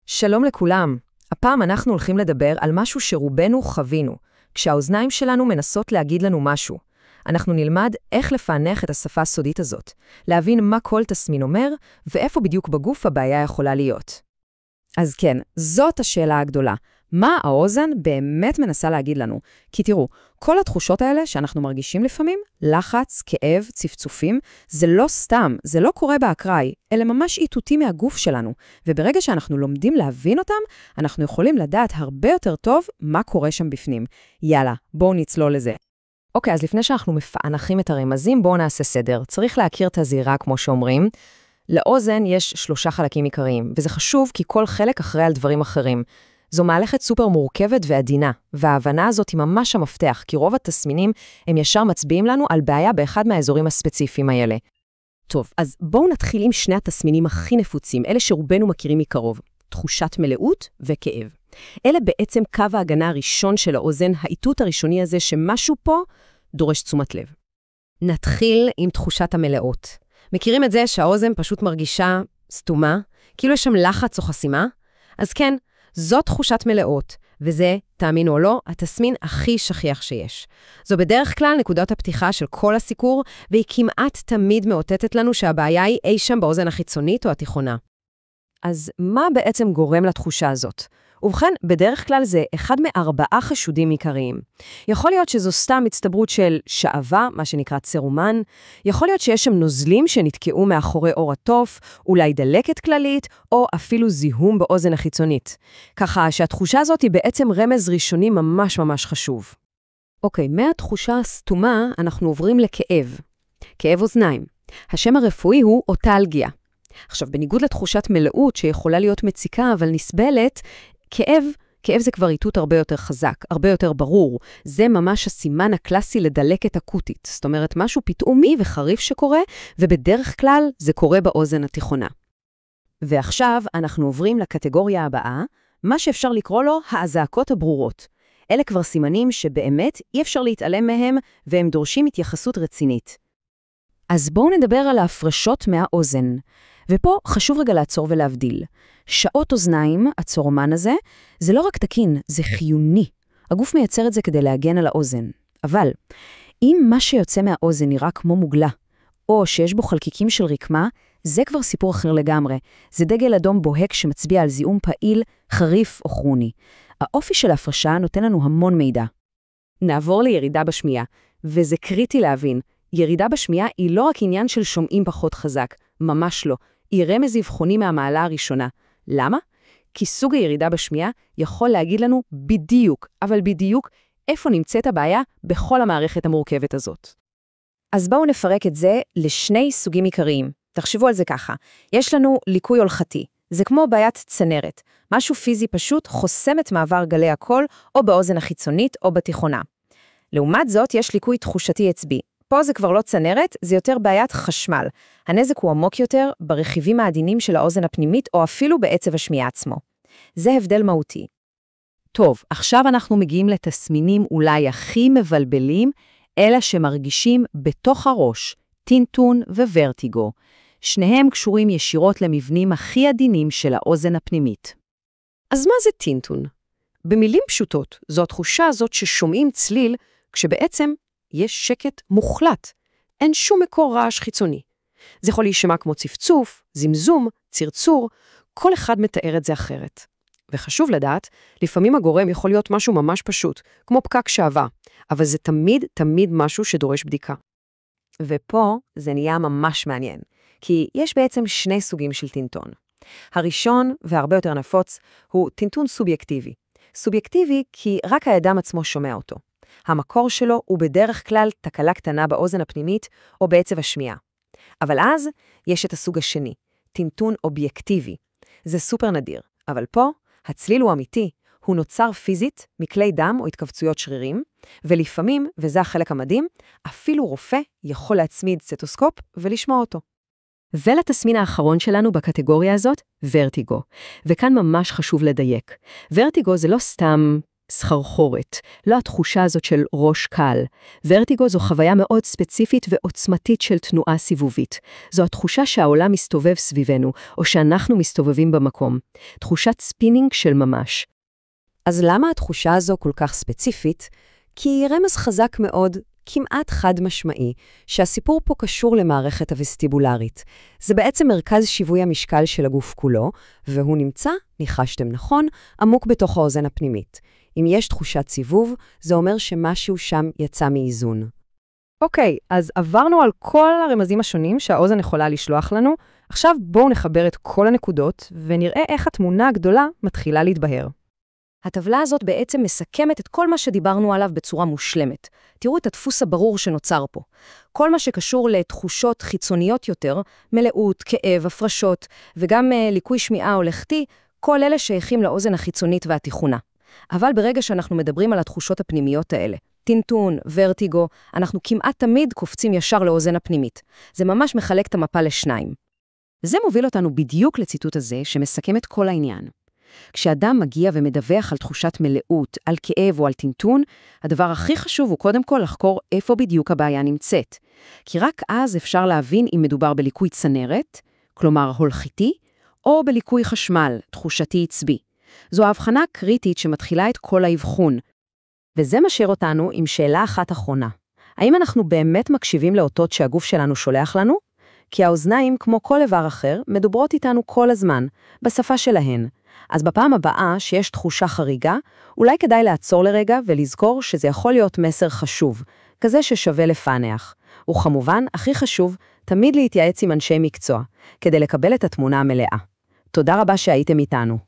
שלום לכולם. הפעם אנחנו הולכים לדבר על משהו שרובנו חווינו, כשהאוזניים שלנו מנסות להגיד לנו משהו. אנחנו נלמד איך לפענח את השפה הסודית הזאת, להבין מה כל תסמין אומר, ואיפה בדיוק בגוף הבעיה יכולה להיות. אז כן, זאת השאלה הגדולה. מה האוזן באמת מנסה להגיד לנו? כי תראו, כל התחושות האלה שאנחנו מרגישים לפעמים, לחץ, כאב, צפצופים, זה לא סתם, זה לא קורה באקראי, אלה ממש איתותים מהגוף שלנו. וברגע שאנחנו לומדים להבין אותם, אנחנו יכולים לדעת הרבה יותר טוב מה קורה שם בפנים. יאללה, בואו נצלול לזה. אוקיי, אז לפני שאנחנו מפענחים את הרמזים, בואו נעשה סדר. צריך להכיר את הזירה, כמו שאומרים. לאוזן יש 3 חלקים עיקריים, וזה חשוב כי כל חלק אחראי על דברים אחרים. זו מהלכת סופר מורכבת ועדינה, וההבנה הזאת היא ממש המפתח, כי רוב התסמינים הם ישר מצביעים לנו על בעיה באחד מהאזורים הספציפיים האלה. טוב, אז בואו נתחיל עם שני התסמינים הכי נפוצים, אלה שרובנו מכירים מקרוב, תחושת מלאות וכאב. אלה בעצם קו ההגנה הראשון של האוזן, האיתות הראשוני הזה שמשהו פה דורש תשומת לב. נתחיל עם תחושת המלאות. מכירים את זה שהאוזן פשוט מרגישה סתומה, כאילו יש שם לחץ או חסימה? אז כן, זו תחושת מלאות, וזה, תאמינו או לא, התסמין הכי שכיח שיש. זו בדרך כלל נקודת הפתיחה של כל הסיקור, והיא כמעט תמיד מאותתת לנו שהבעיה היא אי שם באוזן החיצונית או התיכונה. אז מה בעצם גורם לתחושה הזאת? ובכן, בדרך כלל זה אחד מ4 חשודים עיקריים. יכול להיות שזו סתם הצטברות של שעבה, מה שנקרא צרומן, יכול להיות שיש שם נוזלים שנתקעו מאחורי אור התוף, אולי דלקת כללית, או אפילו זיהום באוזן החיצונית. ככה שהתחושה הזאת היא בעצם רמז ראשוני ממש ממש חשוב. אוקיי, מהתחושה הסתומה אנחנו עוברים לכאב. כאב אוזניים. השם הרפואי הוא אוטלגיה. עכשיו, בניגוד לתחושת מלאות שיכולה להיות מציקה אבל נסבלת, כאב זה כבר איתות הרבה יותר חזק, הרבה יותר ברור. זה ממש הסימן הקלאסי לדלקת אקוטית. זאת אומרת, משהו פתאומי וחריף שקורה, ובדרך כלל זה קורה באוזן התיכונה. ועכשיו אנחנו עוברים לקטגוריה הבאה, מה שאפשר לקרוא לו האזעקות הברורות. אלה כבר סימנים שבאמת אי אפשר להתעלם מהם, והם דורשים התייחסות רצינית. אז בואו נדבר על ההפרשות מהאוזן. ופה חשוב רגע לעצור ולהבדיל. שעות אוזניים, הצורמן הזה, זה לא רק תקין, זה חיוני. הגוף מייצר את זה כדי להגן על האוזן. אבל אם מה שיוצא מהאוזן נראה כמו מוגלה, או שיש בו חלקיקים של רקמה, זה כבר סיפור אחר לגמרי. זה דגל אדום בוהק שמצביע על זיהום פעיל, חריף או כרוני. האופי של ההפרשה נותן לנו המון מידע. נעבור לירידה בשמיעה, וזה קריטי להבין. ירידה בשמיעה היא לא רק עניין של שומעים פחות חזק, ממש לא. היא רמז אבחוני מהמעלה הראשונה. למה? כי סוג הירידה בשמיעה יכול להגיד לנו בדיוק, אבל בדיוק, איפה נמצאת הבעיה בכל המערכת המורכבת הזאת. אז בואו נפרק את זה לשני סוגים עיקריים. תחשבו על זה ככה. יש לנו ליקוי הולכתי. זה כמו בעיית צנרת. משהו פיזי פשוט חוסם את מעבר גלי הקול או באוזן החיצונית או בתיכונה. לעומת זאת, יש ליקוי תחושתי עצבי. פה זה כבר לא צנרת, זה יותר בעיית חשמל. הנזק הוא עמוק יותר ברכיבים העדינים של האוזן הפנימית או אפילו בעצב השמיעה עצמו. זה הבדל מהותי. טוב, עכשיו אנחנו מגיעים לתסמינים אולי הכי מבלבלים, אלה שמרגישים בתוך הראש, טינטון וורטיגו. שניהם קשורים ישירות למבנים הכי עדינים של האוזן הפנימית. אז מה זה טינטון? במילים פשוטות, זו התחושה הזאת ששומעים צליל כשבעצם יש שקט מוחלט. אין שום מקור רעש חיצוני. זה יכול להישמע כמו צפצוף, זמזום, צרצור, כל אחד מתאר את זה אחרת. וחשוב לדעת, לפעמים הגורם יכול להיות משהו ממש פשוט, כמו פקק שעבה, אבל זה תמיד משהו שדורש בדיקה. ופה זה נהיה ממש מעניין, כי יש בעצם 2 סוגים של טינטון. הראשון, והרבה יותר נפוץ, הוא טינטון סובייקטיבי. סובייקטיבי כי רק האדם עצמו שומע אותו. המקור שלו הוא בדרך כלל תקלה קטנה באוזן הפנימית או בעצב השמיעה. אבל אז יש את הסוג השני, טינטון אובייקטיבי. זה סופר נדיר, אבל פה הצליל הוא אמיתי, הוא נוצר פיזית מכלי דם או התכווצויות שרירים, ולפעמים, וזה החלק המדהים, אפילו רופא יכול להצמיד סטטוסקופ ולשמוע אותו. ולתסמין האחרון שלנו בקטגוריה הזאת, ורטיגו. וכאן ממש חשוב לדייק. ורטיגו זה לא סתם סחרחורת, לא התחושה הזאת של ראש קל. ורטיגו זו חוויה מאוד ספציפית ועוצמתית של תנועה סיבובית. זו התחושה שהעולם מסתובב סביבנו, או שאנחנו מסתובבים במקום. תחושת ספינינג של ממש. אז למה התחושה הזו כל כך ספציפית? כי היא רמז חזק מאוד, כמעט חד משמעי, שהסיפור פה קשור למערכת הווסטיבולרית. זה בעצם מרכז שיווי המשקל של הגוף כולו, והוא נמצא, ניחשתם נכון, עמוק בתוך האוזן הפנימית. אם יש תחושת סיבוב, זה אומר שמשהו שם יצא מאיזון. אוקיי, אז עברנו על כל הרמזים השונים שהאוזן יכולה לשלוח לנו. עכשיו בואו נחבר את כל הנקודות, ונראה איך התמונה הגדולה מתחילה להתבהר. הטבלה הזאת בעצם מסכמת את כל מה שדיברנו עליו בצורה מושלמת. תראו את הדפוס הברור שנוצר פה. כל מה שקשור לתחושות חיצוניות יותר, מלאות, כאב, הפרשות, וגם ליקוי שמיעה או לכתי, כל אלה שייכים לאוזן החיצונית והתיכונה. אבל ברגע שאנחנו מדברים על התחושות הפנימיות האלה, טינטון, ורטיגו, אנחנו כמעט תמיד קופצים ישר לאוזן הפנימית. זה ממש מחלק את המפה לשניים. זה מוביל אותנו בדיוק לציטוט הזה שמסכם את כל העניין. כשאדם מגיע ומדווח על תחושת מלאות, על כאב או על טינטון, הדבר הכי חשוב הוא קודם כל לחקור איפה בדיוק הבעיה נמצאת. כי רק אז אפשר להבין אם מדובר בליקוי צנרת, כלומר הולכיתי, או בליקוי חשמל, תחושתי עצבי. זו ההבחנה קריטית שמתחילה את כל האבחון. וזה משאיר אותנו עם שאלה אחת אחרונה. האם אנחנו באמת מקשיבים לאותות שהגוף שלנו שולח לנו? כי האוזניים, כמו כל איבר אחר, מדוברות איתנו כל הזמן, בשפה שלהן. אז בפעם הבאה שיש תחושה חריגה, אולי כדאי לעצור לרגע ולזכור שזה יכול להיות מסר חשוב, כזה ששווה לפענח. וכמובן, הכי חשוב, תמיד להתייעץ עם אנשי מקצוע, כדי לקבל את התמונה המלאה. תודה רבה שהייתם איתנו.